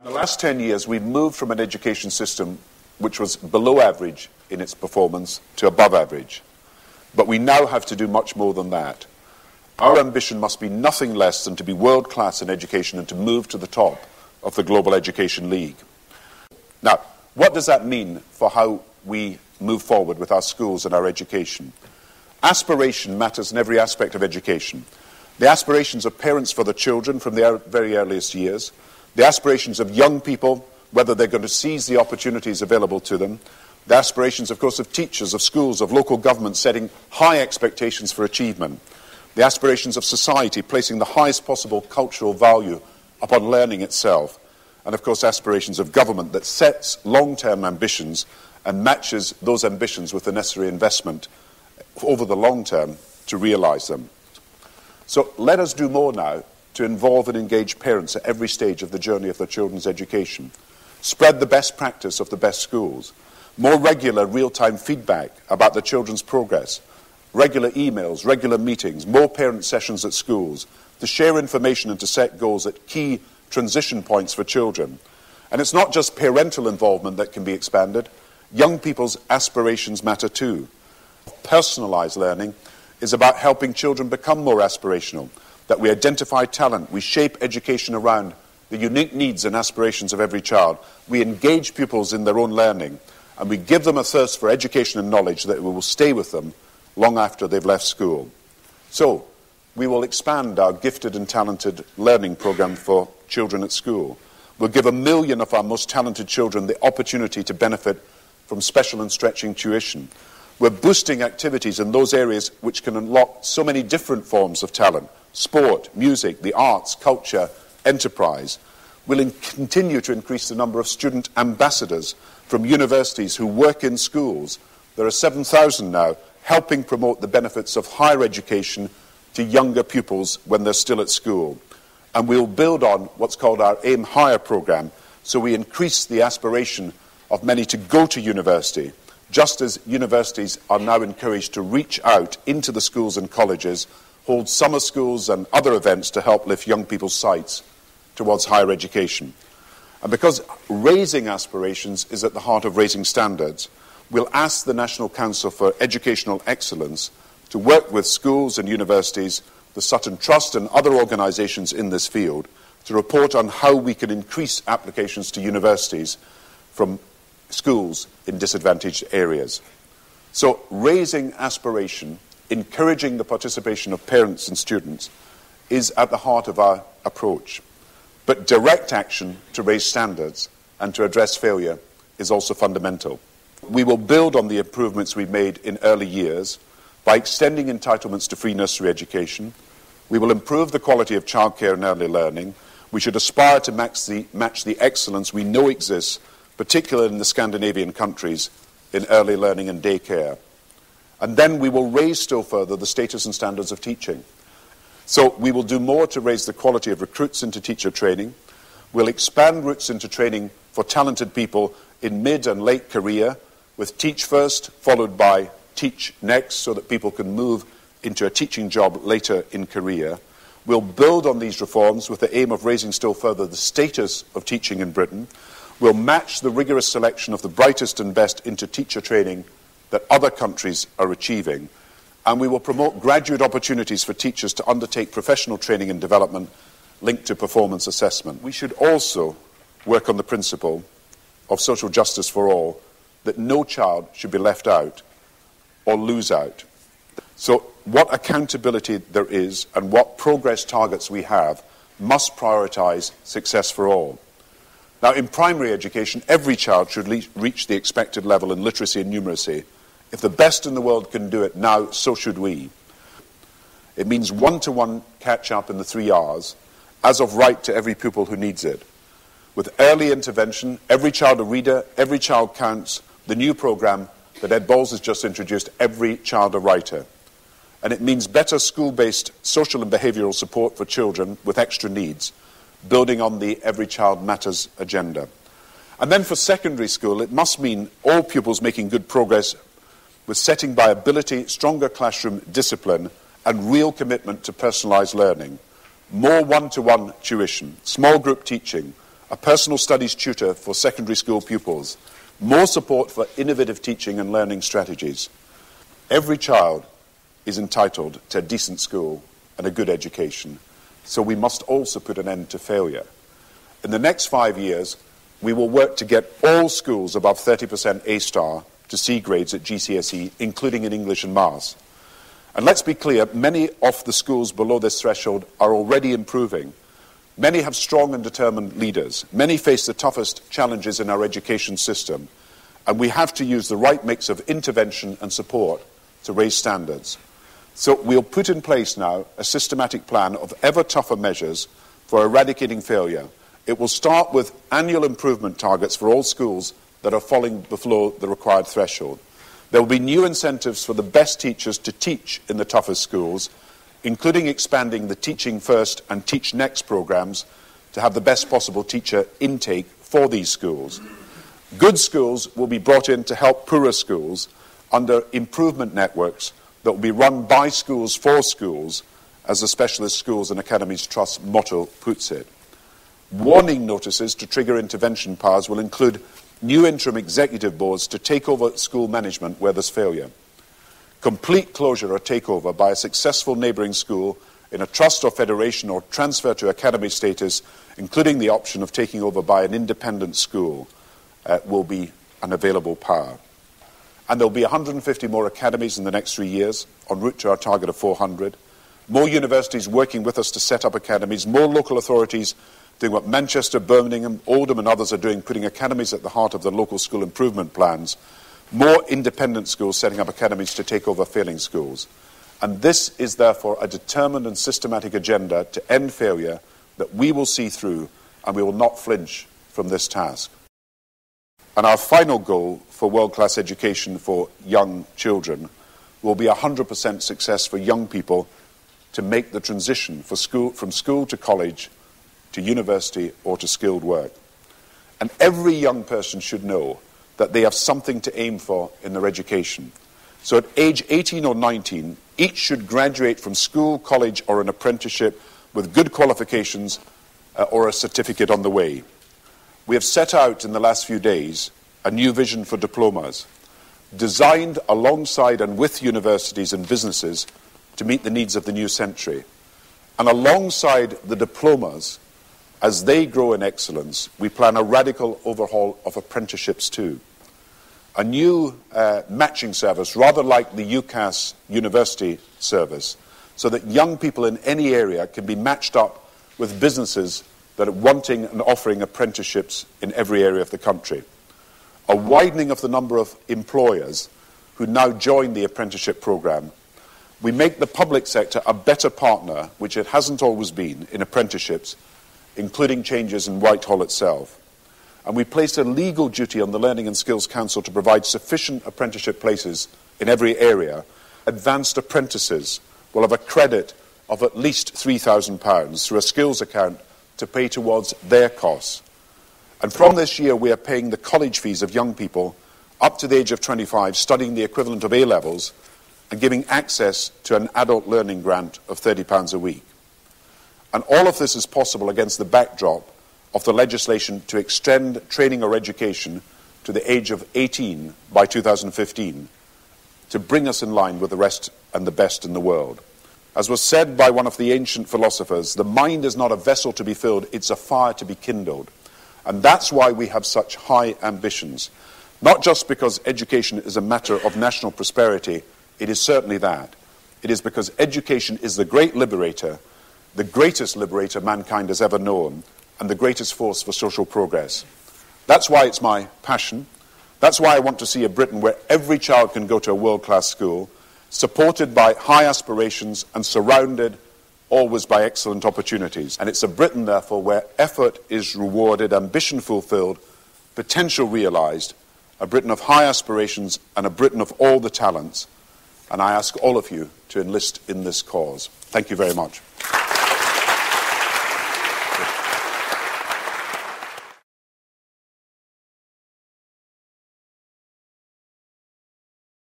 In the last 10 years, we've moved from an education system which was below average in its performance to above average. But we now have to do much more than that. Our ambition must be nothing less than to be world-class in education and to move to the top of the Global Education League. Now, what does that mean for how we move forward with our schools and our education? Aspiration matters in every aspect of education. The aspirations of parents for their children from their very earliest years, the aspirations of young people, whether they're going to seize the opportunities available to them, the aspirations, of course, of teachers, of schools, of local governments setting high expectations for achievement, the aspirations of society placing the highest possible cultural value upon learning itself, and, of course, aspirations of government that sets long-term ambitions and matches those ambitions with the necessary investment over the long term to realize them. So let us do more now to involve and engage parents at every stage of the journey of their children's education. Spread the best practice of the best schools. More regular real-time feedback about their children's progress. Regular emails, regular meetings, more parent sessions at schools. To share information and to set goals at key transition points for children. And it's not just parental involvement that can be expanded. Young people's aspirations matter too. Personalized learning is about helping children become more aspirational, that we identify talent, we shape education around the unique needs and aspirations of every child, we engage pupils in their own learning, and we give them a thirst for education and knowledge that will stay with them long after they've left school. So, we will expand our gifted and talented learning program for children at school. We'll give 1 million of our most talented children the opportunity to benefit from special and stretching tuition. We're boosting activities in those areas which can unlock so many different forms of talent: sport, music, the arts, culture, enterprise. We'll continue to increase the number of student ambassadors from universities who work in schools. There are 7,000 now, helping promote the benefits of higher education to younger pupils when they're still at school. And we'll build on what's called our Aim Higher program, so we increase the aspiration of many to go to university, just as universities are now encouraged to reach out into the schools and colleges, hold summer schools and other events to help lift young people's sights towards higher education. And because raising aspirations is at the heart of raising standards, we'll ask the National Council for Educational Excellence to work with schools and universities, the Sutton Trust and other organisations in this field to report on how we can increase applications to universities from schools in disadvantaged areas. So raising aspiration, encouraging the participation of parents and students is at the heart of our approach. But direct action to raise standards and to address failure is also fundamental. We will build on the improvements we've made in early years by extending entitlements to free nursery education. We will improve the quality of childcare and early learning. We should aspire to match the excellence we know exists, particularly in the Scandinavian countries, in early learning and daycare. And then we will raise still further the status and standards of teaching. So we will do more to raise the quality of recruits into teacher training. We'll expand routes into training for talented people in mid and late career, with Teach First, followed by Teach Next, so that people can move into a teaching job later in career. We'll build on these reforms with the aim of raising still further the status of teaching in Britain. We'll match the rigorous selection of the brightest and best into teacher training that other countries are achieving. And we will promote graduate opportunities for teachers to undertake professional training and development linked to performance assessment. We should also work on the principle of social justice for all, that no child should be left out or lose out. So what accountability there is and what progress targets we have must prioritise success for all. Now, in primary education, every child should reach the expected level in literacy and numeracy. If the best in the world can do it now, so should we. It means one-to-one catch-up in the 3 R's, as of right to every pupil who needs it. With early intervention, every child a reader, every child counts, the new programme that Ed Balls has just introduced, every child a writer. And it means better school-based social and behavioural support for children with extra needs, building on the Every Child Matters agenda. And then for secondary school, it must mean all pupils making good progress with setting by ability, stronger classroom discipline, and real commitment to personalised learning. More one-to-one tuition, small group teaching, a personal studies tutor for secondary school pupils, more support for innovative teaching and learning strategies. Every child is entitled to a decent school and a good education, so we must also put an end to failure. In the next 5 years, we will work to get all schools above 30% A-star to C grades at GCSE, including in English and Maths. And let's be clear, many of the schools below this threshold are already improving. Many have strong and determined leaders. Many face the toughest challenges in our education system. And we have to use the right mix of intervention and support to raise standards. So we'll put in place now a systematic plan of ever tougher measures for eradicating failure. It will start with annual improvement targets for all schools that are falling below the required threshold. There will be new incentives for the best teachers to teach in the toughest schools, including expanding the Teaching First and Teach Next programs to have the best possible teacher intake for these schools. Good schools will be brought in to help poorer schools under improvement networks that will be run by schools for schools, as the Specialist Schools and Academies Trust motto puts it. Warning notices to trigger intervention powers will include new interim executive boards to take over school management where there's failure. Complete closure or takeover by a successful neighbouring school in a trust or federation or transfer to academy status, including the option of taking over by an independent school, will be an available power. And there will be 150 more academies in the next 3 years, en route to our target of 400. More universities working with us to set up academies, more local authorities doing what Manchester, Birmingham, Oldham and others are doing, putting academies at the heart of the local school improvement plans. More independent schools setting up academies to take over failing schools. And this is therefore a determined and systematic agenda to end failure that we will see through, and we will not flinch from this task. And our final goal for world-class education for young children will be 100% success for young people to make the transition from school to college, to university or to skilled work. And every young person should know that they have something to aim for in their education. So at age 18 or 19, each should graduate from school, college or an apprenticeship with good qualifications or a certificate on the way. We have set out in the last few days a new vision for diplomas, designed alongside and with universities and businesses to meet the needs of the new century. And alongside the diplomas, as they grow in excellence, we plan a radical overhaul of apprenticeships too. A new matching service, rather like the UCAS university service, so that young people in any area can be matched up with businesses that are wanting and offering apprenticeships in every area of the country. A widening of the number of employers who now join the apprenticeship programme. We make the public sector a better partner, which it hasn't always been, in apprenticeships, including changes in Whitehall itself. And we place a legal duty on the Learning and Skills Council to provide sufficient apprenticeship places in every area. Advanced apprentices will have a credit of at least £3,000 through a skills account to pay towards their costs. And from this year, we are paying the college fees of young people up to the age of 25 studying the equivalent of A-levels and giving access to an adult learning grant of £30 a week. And all of this is possible against the backdrop of the legislation to extend training or education to the age of 18 by 2015 to bring us in line with the rest and the best in the world. As was said by one of the ancient philosophers, the mind is not a vessel to be filled, it's a fire to be kindled. And that's why we have such high ambitions. Not just because education is a matter of national prosperity, it is certainly that. It is because education is the great liberator, the greatest liberator mankind has ever known, and the greatest force for social progress. That's why it's my passion. That's why I want to see a Britain where every child can go to a world-class school, supported by high aspirations and surrounded always by excellent opportunities. And it's a Britain, therefore, where effort is rewarded, ambition fulfilled, potential realised, a Britain of high aspirations and a Britain of all the talents. And I ask all of you to enlist in this cause. Thank you very much.